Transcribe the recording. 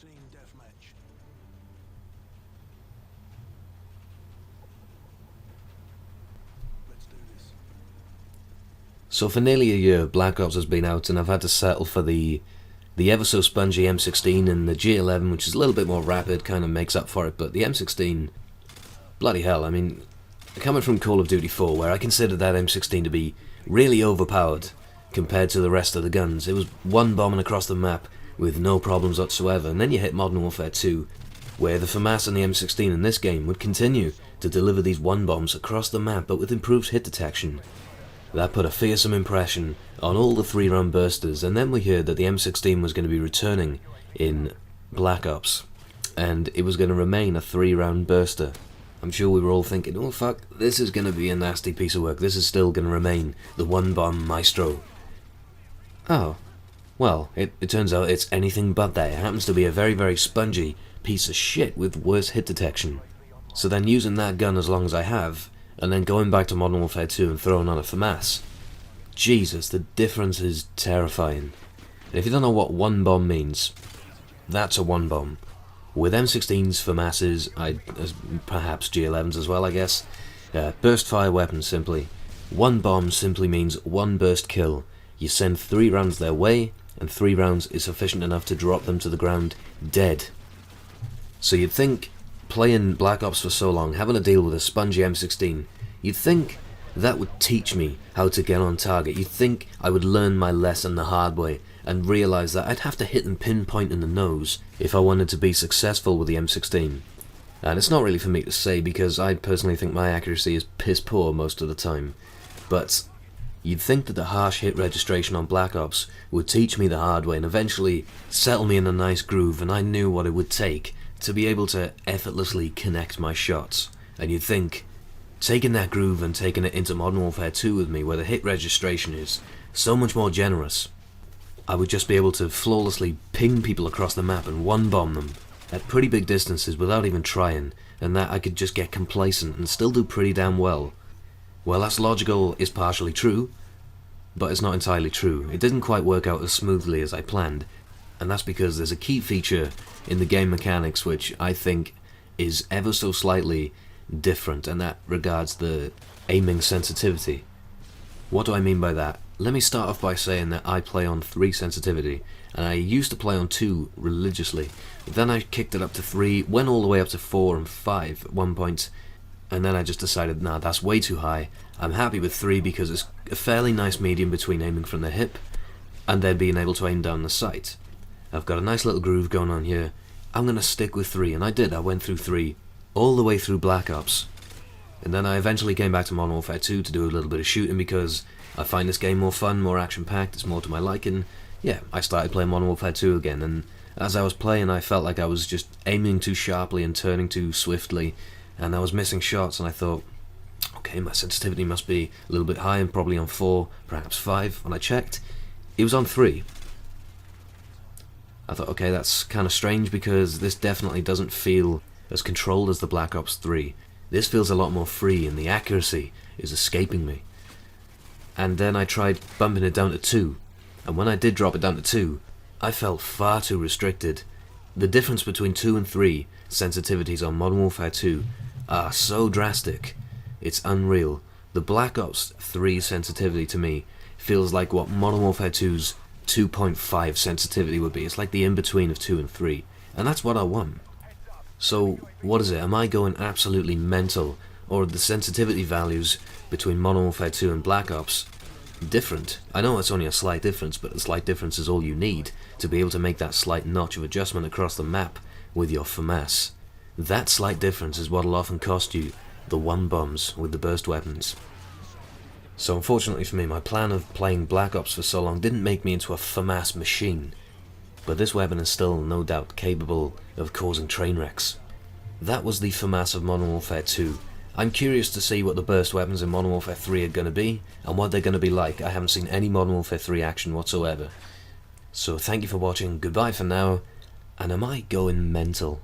Team deathmatch. Let's do this. So for nearly a year, Black Ops has been out, and I've had to settle for the ever so spongy M16 and the G11, which is a little bit more rapid, kind of makes up for it. But the M16, bloody hell! I mean, coming from Call of Duty 4, where I considered that M16 to be really overpowered compared to the rest of the guns. It was one bombing across the map with no problems whatsoever, and then you hit Modern Warfare 2, where the FAMAS and the M16 in this game would continue to deliver these one bombs across the map, but with improved hit detection. That put a fearsome impression on all the 3-round bursters, and then we heard that the M16 was going to be returning in Black Ops, and it was going to remain a 3-round burster. I'm sure we were all thinking, oh fuck, this is going to be a nasty piece of work, this is still going to remain the one-bomb maestro. Oh, well, it turns out it's anything but that. It happens to be a very, very spongy piece of shit with worse hit detection. So then using that gun as long as I have, and then going back to Modern Warfare 2 and throwing on a FAMAS, Jesus, the difference is terrifying. And if you don't know what one bomb means, that's a one bomb. With M16s, FAMASs, perhaps G11s as well, I guess, burst fire weapons simply. One bomb simply means one burst kill. You send 3 rounds their way, and 3 rounds is sufficient enough to drop them to the ground dead. So you'd think, playing Black Ops for so long, having to deal with a spongy M16, you'd think that would teach me how to get on target. You'd think I would learn my lesson the hard way, and realise that I'd have to hit them pinpoint in the nose if I wanted to be successful with the M16. And it's not really for me to say, because I personally think my accuracy is piss poor most of the time. But you'd think that the harsh hit registration on Black Ops would teach me the hard way and eventually settle me in a nice groove, and I knew what it would take to be able to effortlessly connect my shots. And you'd think, taking that groove and taking it into Modern Warfare 2 with me, where the hit registration is so much more generous, I would just be able to flawlessly ping people across the map and one-bomb them at pretty big distances without even trying, and that I could just get complacent and still do pretty damn well. Well, that's logical is partially true, but it's not entirely true. It didn't quite work out as smoothly as I planned, and that's because there's a key feature in the game mechanics which I think is ever so slightly different, and that regards the aiming sensitivity. What do I mean by that? Let me start off by saying that I play on 3 sensitivity, and I used to play on 2 religiously, but then I kicked it up to 3, went all the way up to 4 and 5 at one point, and then I just decided, nah, that's way too high. I'm happy with 3 because it's a fairly nice medium between aiming from the hip and then being able to aim down the sight. I've got a nice little groove going on here. I'm going to stick with 3, and I did. I went through 3 all the way through Black Ops. And then I eventually came back to Modern Warfare 2 to do a little bit of shooting because I find this game more fun, more action-packed, it's more to my liking. Yeah, I started playing Modern Warfare 2 again, and as I was playing I felt like I was just aiming too sharply and turning too swiftly, and I was missing shots, and I thought, okay, my sensitivity must be a little bit high, and probably on 4, perhaps 5. When I checked, it was on 3. I thought, okay, that's kind of strange because this definitely doesn't feel as controlled as the Black Ops 3. This feels a lot more free, and the accuracy is escaping me. And then I tried bumping it down to 2, and when I did drop it down to 2, I felt far too restricted. The difference between 2 and 3 sensitivities on Modern Warfare 2 are so drastic, it's unreal. The Black Ops 3 sensitivity to me feels like what Modern Warfare 2's 2.5 sensitivity would be. It's like the in-between of 2 and 3, and that's what I want. So what is it? Am I going absolutely mental, or are the sensitivity values between Modern Warfare 2 and Black Ops different? I know it's only a slight difference, but a slight difference is all you need to be able to make that slight notch of adjustment across the map with your FAMAS. That slight difference is what will often cost you the one bombs with the burst weapons. So unfortunately for me, my plan of playing Black Ops for so long didn't make me into a FAMAS machine, but this weapon is still no doubt capable of causing train wrecks. That was the FAMAS of Modern Warfare 2. I'm curious to see what the burst weapons in Modern Warfare 3 are going to be, and what they're going to be like. I haven't seen any Modern Warfare 3 action whatsoever. So thank you for watching, goodbye for now, and am I going mental?